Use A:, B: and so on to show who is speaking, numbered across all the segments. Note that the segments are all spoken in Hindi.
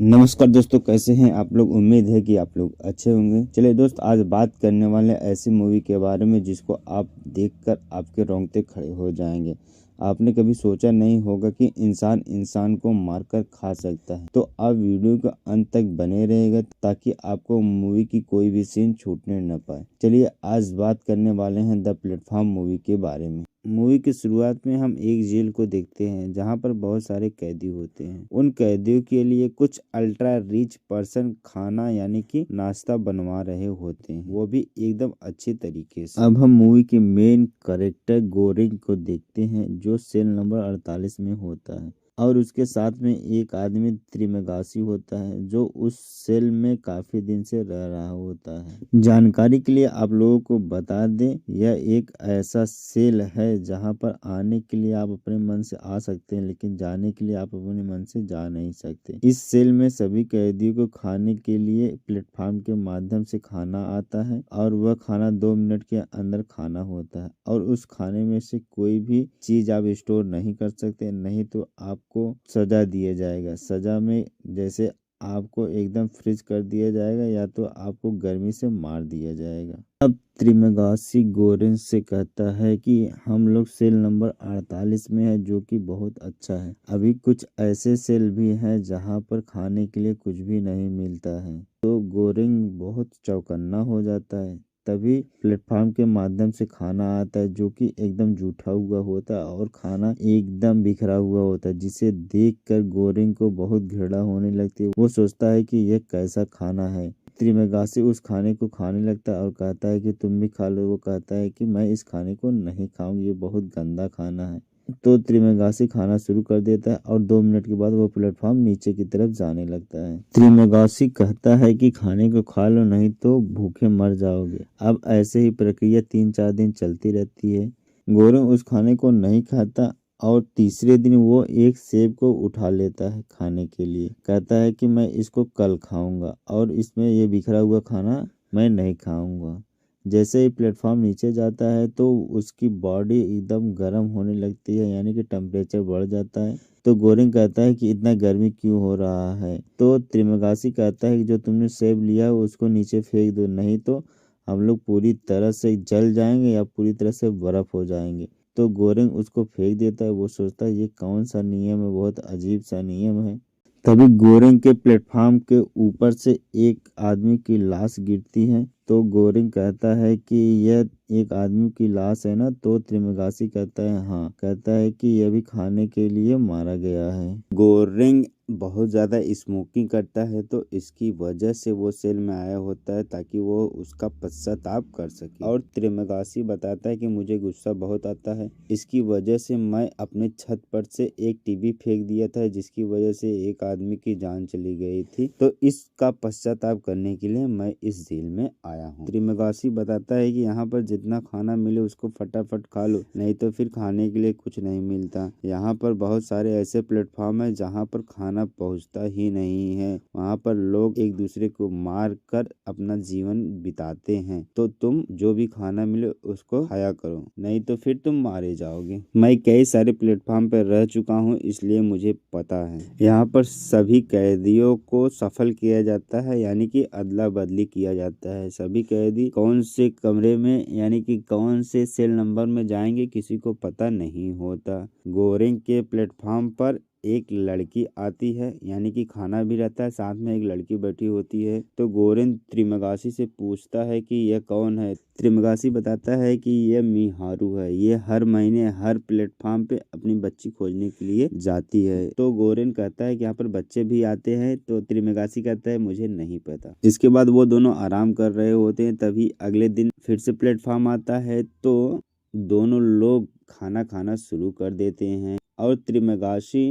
A: नमस्कार दोस्तों, कैसे हैं आप लोग। उम्मीद है कि आप लोग अच्छे होंगे। चलिए दोस्त, आज बात करने वाले ऐसी मूवी के बारे में जिसको आप देखकर आपके रोंगटे खड़े हो जाएंगे। आपने कभी सोचा नहीं होगा कि इंसान इंसान को मारकर खा सकता है। तो आप वीडियो के अंत तक बने रहेगा ताकि आपको मूवी की कोई भी सीन छूटने न पाए। चलिए आज बात करने वाले हैं द प्लेटफॉर्म मूवी के बारे में। मूवी की शुरुआत में हम एक जेल को देखते हैं जहां पर बहुत सारे कैदी होते हैं। उन कैदियों के लिए कुछ अल्ट्रा रिच पर्सन खाना यानी कि नाश्ता बनवा रहे होते हैं, वो भी एकदम अच्छे तरीके से। अब हम मूवी के मेन कैरेक्टर गोरिंग को देखते हैं जो सेल नंबर 48 में होता है और उसके साथ में एक आदमी त्रिमेगासी होता है जो उस सेल में काफी दिन से रह रहा होता है। जानकारी के लिए आप लोगों को बता दें, यह एक ऐसा सेल है जहां पर आने के लिए आप अपने मन से आ सकते हैं, लेकिन जाने के लिए आप अपने मन से जा नहीं सकते। इस सेल में सभी कैदियों को खाने के लिए प्लेटफॉर्म के माध्यम से खाना आता है और वह खाना 2 मिनट के अंदर खाना होता है और उस खाने में से कोई भी चीज आप स्टोर नहीं कर सकते, नहीं तो आपको सजा दिया जाएगा। सजा में जैसे आपको एकदम फ्रीज कर दिया जाएगा या तो आपको गर्मी से मार दिया जाएगा। अब त्रिमेगासी गोरेंस से कहता है कि हम लोग सेल नंबर 48 में है, जो कि बहुत अच्छा है। अभी कुछ ऐसे सेल भी हैं जहां पर खाने के लिए कुछ भी नहीं मिलता है। तो गोरेंग बहुत चौकन्ना हो जाता है। तभी प्लेटफॉर्म के माध्यम से खाना आता है जो कि एकदम जूठा हुआ होता है और खाना एकदम बिखरा हुआ होता है, जिसे देखकर गोरिंग को बहुत घृणा होने लगती है। वो सोचता है कि यह कैसा खाना है। त्रिमेगासी उस खाने को खाने लगता है और कहता है कि तुम भी खा लो। वो कहता है कि मैं इस खाने को नहीं खाऊंगा, ये बहुत गंदा खाना है। तो त्रिमेगासी खाना शुरू कर देता है और 2 मिनट के बाद वो प्लेटफॉर्म नीचे की तरफ जाने लगता है। त्रिमेगासी कहता है कि खाने को खा लो, नहीं तो भूखे मर जाओगे। अब ऐसे ही प्रक्रिया 3-4 दिन चलती रहती है। गोरेंग उस खाने को नहीं खाता और तीसरे दिन वो एक सेब को उठा लेता है खाने के लिए। कहता है कि मैं इसको कल खाऊंगा और इसमें ये बिखरा हुआ खाना मैं नहीं खाऊंगा। जैसे ही प्लेटफॉर्म नीचे जाता है तो उसकी बॉडी एकदम गर्म होने लगती है, यानी कि टेम्परेचर बढ़ जाता है। तो गोरिंग कहता है कि इतना गर्मी क्यों हो रहा है। तो त्रिमेगासी कहता है कि जो तुमने सेब लिया है उसको नीचे फेंक दो, नहीं तो हम लोग पूरी तरह से जल जाएंगे या पूरी तरह से बर्फ हो जाएंगे। तो गोरिंग उसको फेंक देता है। वो सोचता है ये कौन सा नियम है, बहुत अजीब सा नियम है। तभी गोरिंग के प्लेटफॉर्म के ऊपर से एक आदमी की लाश गिरती है। तो गोरिंग कहता है कि यह एक आदमी की लाश है ना। तो त्रिमेगासी कहता है हाँ। कहता है कि यह भी खाने के लिए मारा गया है। गोरिंग बहुत ज़्यादा स्मोकिंग करता है तो इसकी वजह से वो सेल में आया होता है ताकि वो उसका पश्चाताप कर सके। और त्रिमेगासी बताता है कि मुझे गुस्सा बहुत आता है, इसकी वजह से मैं अपने छत पर से एक टीवी फेंक दिया था जिसकी वजह से एक आदमी की जान चली गई थी। तो इसका पश्चाताप करने के लिए मैं इस जेल में आया हूँ। त्रिमेगासी बताता है कि यहाँ पर जितना खाना मिले उसको फटाफट खा लो, नहीं तो फिर खाने के लिए कुछ नहीं मिलता। यहाँ पर बहुत सारे ऐसे प्लेटफॉर्म है जहाँ पर खाना पहुँचता ही नहीं है। वहाँ पर लोग एक दूसरे को मार कर अपना जीवन बिताते हैं। तो तुम जो भी खाना मिले उसको खाया करो, नहीं तो फिर तुम मारे जाओगे। मैं कई सारे प्लेटफॉर्म पर रह चुका हूँ, इसलिए मुझे पता है। यहाँ पर सभी कैदियों को सफल किया जाता है, यानी कि अदला बदली किया जाता है। सभी कैदी कौन से कमरे में यानी कि कौन से सेल नंबर में जाएंगे किसी को पता नहीं होता। गोरिंग के प्लेटफॉर्म पर एक लड़की आती है, यानी कि खाना भी रहता है, साथ में एक लड़की बैठी होती है। तो गोरिंग त्रिमेगासी से पूछता है कि यह कौन है। त्रिमेगासी बताता है कि यह मिहारू है, ये हर महीने हर प्लेटफॉर्म पे अपनी बच्ची खोजने के लिए जाती है। तो गोरिंग कहता है कि यहाँ पर बच्चे भी आते हैं। तो त्रिमेगासी कहता है मुझे नहीं पता। इसके बाद वो दोनों आराम कर रहे होते हैं, तभी अगले दिन फिर से प्लेटफॉर्म आता है। तो दोनों लोग खाना खाना शुरू कर देते हैं और त्रिमेगासी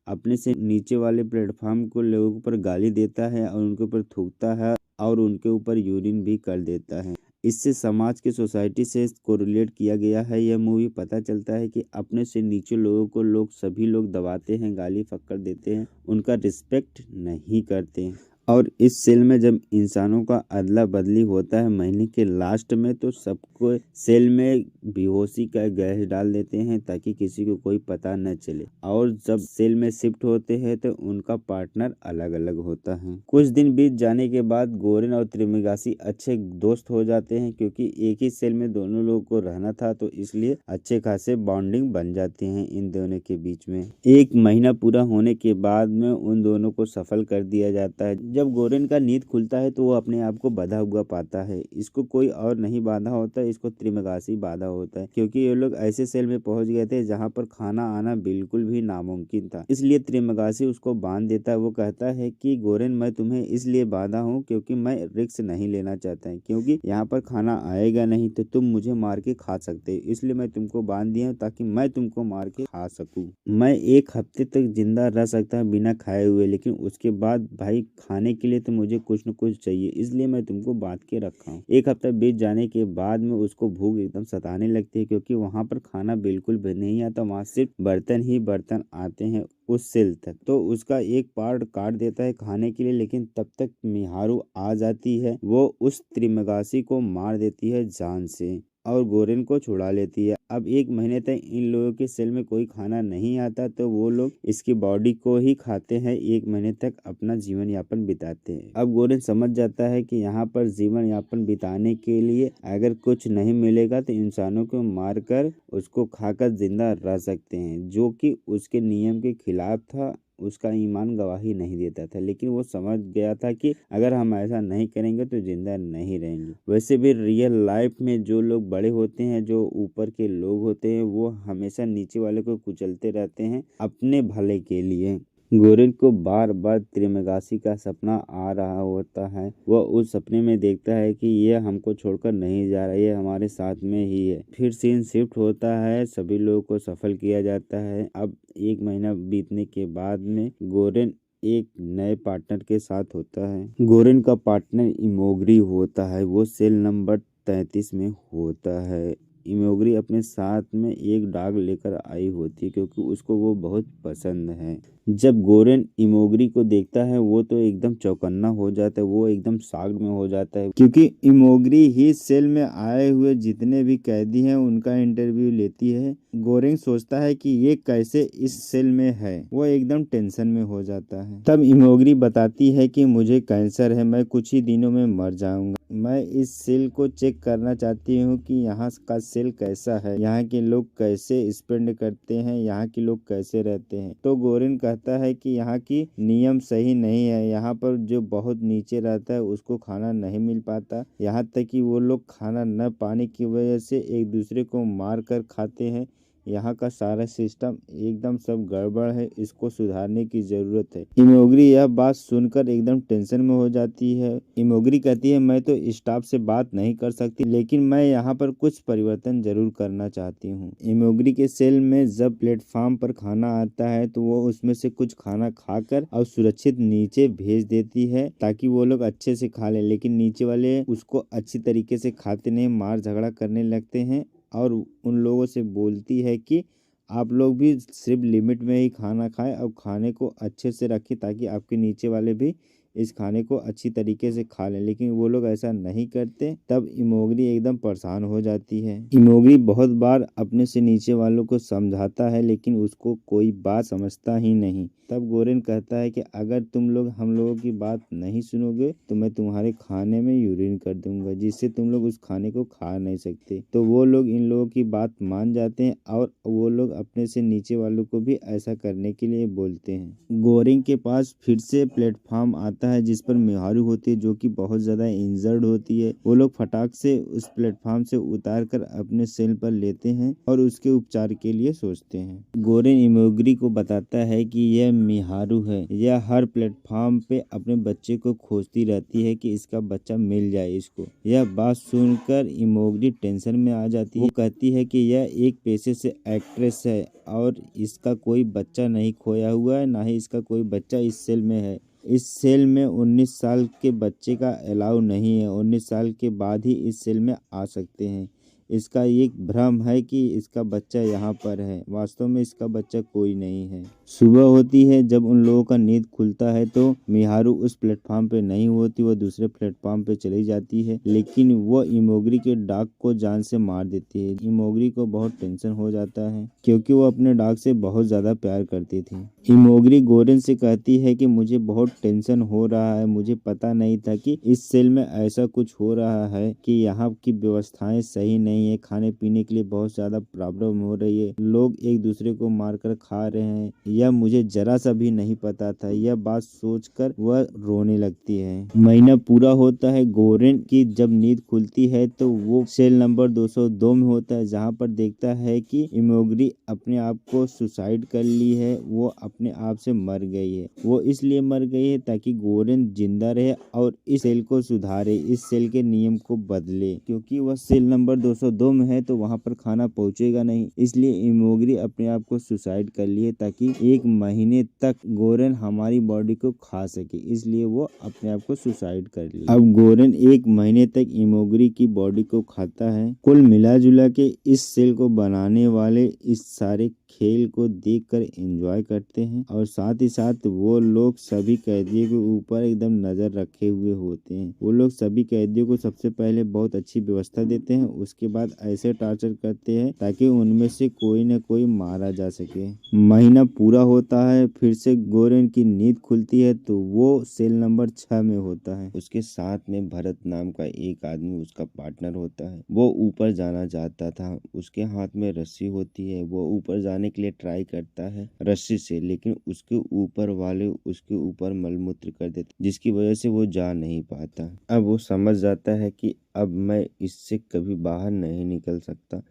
A: अपने से नीचे वाले प्लेटफॉर्म को लोगों के ऊपर गाली देता है और उनके ऊपर थूकता है और उनके ऊपर यूरिन भी कर देता है। इससे समाज के सोसाइटी से कोरिलेट किया गया है। यह मूवी पता चलता है कि अपने से नीचे लोगों को सभी लोग दबाते हैं, गाली फक्कर देते हैं, उनका रिस्पेक्ट नहीं करते हैं। और इस सेल में जब इंसानों का अदला बदली होता है महीने के लास्ट में, तो सबको सेल में बेहोशी का गैस डाल देते हैं ताकि किसी को कोई पता न चले। और जब सेल में शिफ्ट होते हैं तो उनका पार्टनर अलग अलग होता है। कुछ दिन बीत जाने के बाद गोरेन और त्रिमिगासी अच्छे दोस्त हो जाते हैं, क्योंकि एक ही सेल में दोनों लोगों को रहना था, तो इसलिए अच्छे खासे बॉन्डिंग बन जाती है इन दोनों के बीच में। एक महीना पूरा होने के बाद में उन दोनों को सफल कर दिया जाता है। जब गोरेन का नींद खुलता है तो वो अपने आप को बंधा हुआ पाता है। इसको कोई और नहीं बांधा होता, इसको त्रिमिगासी बांधा होता है, क्योंकि ये लोग ऐसे सेल में पहुंच गए थे जहां पर खाना आना बिल्कुल भी नामुमकिन था। इसलिए त्रिमिगासी उसको बांध देता है। वो कहता है कि गोरेन, मैं तुम्हें इसलिए बांधा हूँ क्योंकि मैं रिस्क नहीं लेना चाहता है, क्योंकि यहाँ पर खाना आएगा नहीं तो तुम मुझे मार के खा सकते हो, इसलिए मैं तुमको बांध दिया हूँ ताकि मैं तुमको मार के खा सकूँ। मैं 1 हफ्ते तक जिंदा रह सकता हूँ बिना खाए हुए, लेकिन उसके बाद भाई खाने के लिए तो मुझे कुछ न कुछ चाहिए, इसलिए मैं तुमको बांध के रखा हूँ। 1 हफ्ता बीत जाने के बाद में उसको भूख एकदम सताने लगती है, क्योंकि वहाँ पर खाना बिल्कुल भी नहीं आता, वहाँ सिर्फ बर्तन ही बर्तन आते हैं उस सेल तक। तो उसका एक पार्ट काट देता है खाने के लिए, लेकिन तब तक मिहारू आ जाती है। वो उस त्रिमिगासी को मार देती है जान से और गोरेन को छुड़ा लेती है। अब 1 महीने तक इन लोगों के सेल में कोई खाना नहीं आता, तो वो लोग इसकी बॉडी को ही खाते हैं। 1 महीने तक अपना जीवन यापन बिताते हैं। अब गोरेन समझ जाता है कि यहाँ पर जीवन यापन बिताने के लिए अगर कुछ नहीं मिलेगा तो इंसानों को मारकर उसको खाकर जिंदा रह सकते हैं, जो कि उसके नियम के खिलाफ था। उसका ईमान गवाही नहीं देता था, लेकिन वो समझ गया था कि अगर हम ऐसा नहीं करेंगे तो जिंदा नहीं रहेंगे। वैसे भी रियल लाइफ में जो लोग बड़े होते हैं, जो ऊपर के लोग होते हैं, वो हमेशा नीचे वाले को कुचलते रहते हैं अपने भले के लिए। गोरेन को बार बार त्रिमिगासी का सपना आ रहा होता है। वह उस सपने में देखता है कि यह हमको छोड़कर नहीं जा रहा, ये हमारे साथ में ही है। फिर सीन शिफ्ट होता है, सभी लोगों को सफल किया जाता है। अब 1 महीना बीतने के बाद में गोरेन एक नए पार्टनर के साथ होता है। गोरेन का पार्टनर इमोगरी होता है। वो सेल नंबर 33 में होता है। इमोगरी अपने साथ में एक डॉग लेकर आई होती है, क्योंकि उसको वो बहुत पसंद है। जब गोरेन इमोगरी को देखता है वो तो एकदम चौकन्ना हो जाता है, वो एकदम शॉक्ड में हो जाता है, क्योंकि इमोगरी ही सेल में आए हुए जितने भी कैदी हैं उनका इंटरव्यू लेती है। गोरेन सोचता है कि ये कैसे इस सेल में है, वो एकदम टेंशन में हो जाता है। तब इमोगरी बताती है कि मुझे कैंसर है, मैं कुछ ही दिनों में मर जाऊंगा। मैं इस सेल को चेक करना चाहती हूँ कि यहाँ का सेल कैसा है, यहाँ के लोग कैसे स्पेंड करते हैं, यहाँ के लोग कैसे रहते हैं। तो गोरेन कहता है कि यहाँ की नियम सही नहीं है, यहाँ पर जो बहुत नीचे रहता है उसको खाना नहीं मिल पाता, यहाँ तक कि वो लोग खाना न पाने की वजह से एक दूसरे को मार कर खाते हैं। यहाँ का सारा सिस्टम एकदम सब गड़बड़ है, इसको सुधारने की जरूरत है। इमोगरी यह बात सुनकर एकदम टेंशन में हो जाती है। इमोगरी कहती है, मैं तो स्टाफ से बात नहीं कर सकती, लेकिन मैं यहाँ पर कुछ परिवर्तन जरूर करना चाहती हूँ। इमोगरी के सेल में जब प्लेटफॉर्म पर खाना आता है तो वो उसमें से कुछ खाना खाकर और सुरक्षित नीचे भेज देती है, ताकि वो लोग अच्छे से खा लें। लेकिन नीचे वाले उसको अच्छी तरीके से खाते नहीं, मार झगड़ा करने लगते हैं और उन लोगों से बोलती है कि आप लोग भी सिर्फ लिमिट में ही खाना खाएं और खाने को अच्छे से रखें, ताकि आपके नीचे वाले भी इस खाने को अच्छी तरीके से खा लें। लेकिन वो लोग ऐसा नहीं करते। तब इमोगरी एकदम परेशान हो जाती है। इमोगरी बहुत बार अपने से नीचे वालों को समझाता है, लेकिन उसको कोई बात समझता ही नहीं। तब गोरेन कहता है कि अगर तुम लोग हम लोगों की बात नहीं सुनोगे तो मैं तुम्हारे खाने में यूरिन कर दूंगा, जिससे तुम लोग उस खाने को खा नहीं सकते। तो वो लोग इन लोगों की बात मान जाते हैं और वो लोग अपने से नीचे वालों को भी ऐसा करने के लिए बोलते हैं। गोरेन के पास फिर से प्लेटफॉर्म आता है जिस पर मिहारू होती है, जो कि बहुत ज्यादा इंजर्ड होती है। वो लोग फटाक से उस प्लेटफॉर्म से उतार कर अपने सेल पर लेते हैं और उसके उपचार के लिए सोचते हैं। गोरेन इमोगरी को बताता है कि यह मिहारू है, यह हर प्लेटफॉर्म पे अपने बच्चे को खोजती रहती है कि इसका बच्चा मिल जाए इसको। यह बात सुनकर इमोगरी टेंशन में आ जाती है। वो कहती है कि यह एक पेशे से एक्ट्रेस है और इसका कोई बच्चा नहीं खोया हुआ है, ना ही इसका कोई बच्चा इस सेल में है। इस सेल में 19 साल के बच्चे का अलाउ नहीं है, 19 साल के बाद ही इस सेल में आ सकते हैं। इसका एक भ्रम है कि इसका बच्चा यहाँ पर है, वास्तव में इसका बच्चा कोई नहीं है। सुबह होती है, जब उन लोगों का नींद खुलता है तो मिहारू उस प्लेटफॉर्म पे नहीं होती, वो दूसरे प्लेटफॉर्म पे चली जाती है, लेकिन वो इमोगरी के डॉग को जान से मार देती है। इमोगरी को बहुत टेंशन हो जाता है क्योंकि वो अपने डॉग से बहुत ज्यादा प्यार करती थी। इमोगरी गोरेन से कहती है कि मुझे बहुत टेंशन हो रहा है, मुझे पता नहीं था कि इस सेल में ऐसा कुछ हो रहा है कि यहाँ की व्यवस्थाएं सही नहीं है, खाने पीने के लिए बहुत ज्यादा प्रॉब्लम हो रही है, लोग एक दूसरे को मारकर खा रहे हैं, यह मुझे जरा सा भी नहीं पता था। यह बात सोचकर वह रोने लगती है। महीना पूरा होता है, गोरेन की जब नींद खुलती है तो वो सेल नंबर 202 में होता है, जहाँ पर देखता है कि इमोगरी अपने आप को सुसाइड कर ली है, वो अपने आप से मर गई है। वो इसलिए मर गई है ताकि गोरेन जिंदा रहे और इस सेल को सुधारे, इस सेल के नियम को बदले, क्योंकि वह सेल नंबर 202 में है तो वहाँ पर खाना पहुँचेगा नहीं, इसलिए इमोगरी अपने आप को सुसाइड कर ली है ताकि 1 महीने तक गोरेन हमारी बॉडी को खा सके, इसलिए वो अपने आप को सुसाइड कर ली। अब गोरेन 1 महीने तक इमोगरी की बॉडी को खाता है। कुल मिला जुला के इस सेल को बनाने वाले इस सारे खेल को देखकर एंजॉय करते हैं और साथ ही साथ वो लोग सभी कैदियों के ऊपर एकदम नजर रखे हुए होते हैं। वो लोग सभी कैदियों को सबसे पहले बहुत अच्छी व्यवस्था देते हैं, उसके बाद ऐसे टॉर्चर करते हैं ताकि उनमें से कोई न कोई मारा जा सके। महीना पूरा होता है, फिर से गोरेन की नींद खुलती है तो वो सेल नंबर 6 में होता है। उसके साथ में भरत नाम का एक आदमी उसका पार्टनर होता है। वो ऊपर जाना चाहता था, उसके हाथ में रस्सी होती है, वो ऊपर जाने के लिए ट्राई करता है रस्सी से, लेकिन उसके ऊपर वाले उसके ऊपर मलमूत्र कर देते, जिसकी वजह से वो जा नहीं पाता। अब वो समझ जाता है कि अब मैं इससे कभी बाहर नहीं निकल सकता।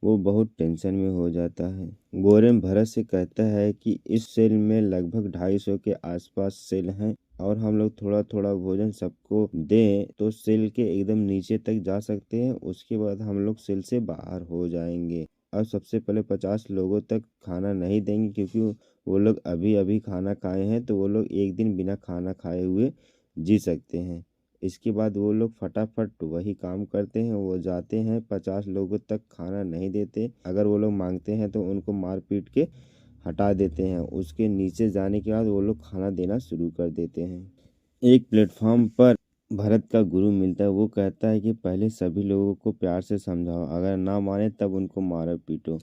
A: वो बहुत टेंशन में हो जाता है। गोरेन भरत से कहता है कि इस सेल में लगभग 250 के आसपास सेल हैं और हम लोग थोड़ा थोड़ा भोजन सबको दें तो सेल के एकदम नीचे तक जा सकते हैं, उसके बाद हम लोग सेल से बाहर हो जाएंगे। और सबसे पहले 50 लोगों तक खाना नहीं देंगे क्योंकि वो लोग अभी अभी खाना खाए हैं, तो वो लोग एक दिन बिना खाना खाए हुए जी सकते हैं। इसके बाद वो लोग फटाफट वही काम करते हैं, वो जाते हैं 50 लोगों तक खाना नहीं देते, अगर वो लोग मांगते हैं तो उनको मार पीट के हटा देते हैं। उसके नीचे जाने के बाद वो लोग खाना देना शुरू कर देते हैं। एक प्लेटफॉर्म पर भरत का गुरु मिलता है, वो कहता है कि पहले सभी लोगों को प्यार से समझाओ, अगर ना माने तब उनको मारो पीटो।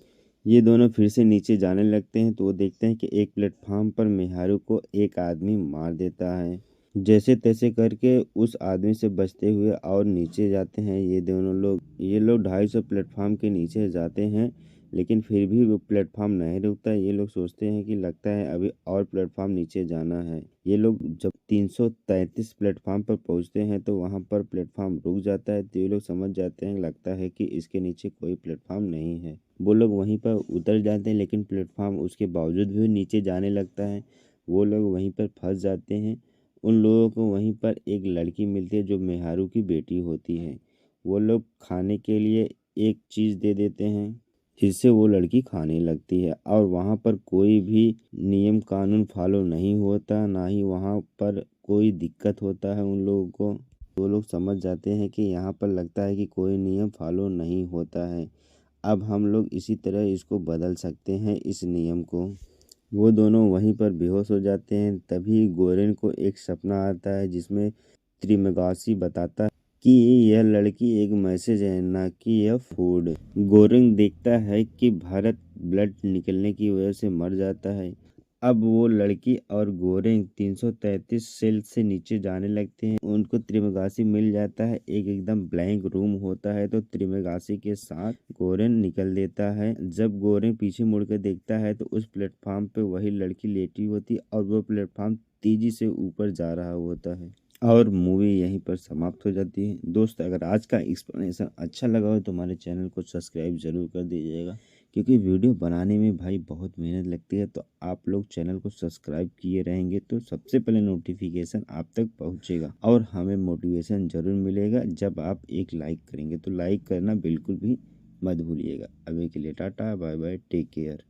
A: ये दोनों फिर से नीचे जाने लगते हैं तो वो देखते हैं कि एक प्लेटफॉर्म पर मिहारू को एक आदमी मार देता है। जैसे तैसे करके उस आदमी से बचते हुए और नीचे जाते हैं ये दोनों लोग। ये लोग 250 प्लेटफॉर्म के नीचे जाते हैं, लेकिन फिर भी वो प्लेटफॉर्म नहीं रुकता। ये लोग सोचते हैं कि लगता है अभी और प्लेटफॉर्म नीचे जाना है। ये लोग जब 333 प्लेटफॉर्म पर पहुंचते हैं तो वहां पर प्लेटफॉर्म रुक जाता है, तो ये लोग समझ जाते हैं, लगता है कि इसके नीचे कोई प्लेटफॉर्म नहीं है। वो लोग वहीं पर उतर जाते हैं, लेकिन प्लेटफॉर्म उसके बावजूद भी नीचे जाने लगता है। वो लोग वहीं पर फंस जाते हैं। उन लोगों को वहीं पर एक लड़की मिलती है जो मेहारू की बेटी होती है। वो लोग खाने के लिए एक चीज़ दे देते हैं जिससे वो लड़की खाने लगती है और वहाँ पर कोई भी नियम कानून फॉलो नहीं होता, ना ही वहाँ पर कोई दिक्कत होता है उन लोगों को। वो लोग समझ जाते हैं कि यहाँ पर लगता है कि कोई नियम फॉलो नहीं होता है, अब हम लोग इसी तरह इसको बदल सकते हैं इस नियम को। वो दोनों वहीं पर बेहोश हो जाते हैं। तभी गोरेन को एक सपना आता है जिसमें त्रिमगासी बताता है कि यह लड़की एक मैसेज है, ना कि यह फूड। गोरेन देखता है कि भरत ब्लड निकलने की वजह से मर जाता है। अब वो लड़की और गोरेन 333 सेल से नीचे जाने लगते हैं। उनको त्रिमगासी मिल जाता है, एक एकदम ब्लैंक रूम होता है, तो त्रिमगासी के साथ गोरेन निकल देता है। जब गोरेन पीछे मुड़कर देखता है तो उस प्लेटफॉर्म पे वही लड़की लेटी होती है और वो प्लेटफॉर्म तेजी से ऊपर जा रहा होता है और मूवी यहीं पर समाप्त हो जाती है। दोस्त, अगर आज का एक्सप्लेनेशन अच्छा लगा हो तो हमारे चैनल को सब्सक्राइब जरूर कर दीजिएगा, क्योंकि वीडियो बनाने में भाई बहुत मेहनत लगती है। तो आप लोग चैनल को सब्सक्राइब किए रहेंगे तो सबसे पहले नोटिफिकेशन आप तक पहुंचेगा और हमें मोटिवेशन जरूर मिलेगा जब आप एक लाइक करेंगे। तो लाइक करना बिल्कुल भी मत भूलिएगा। अभी के लिए tata bye bye, take care.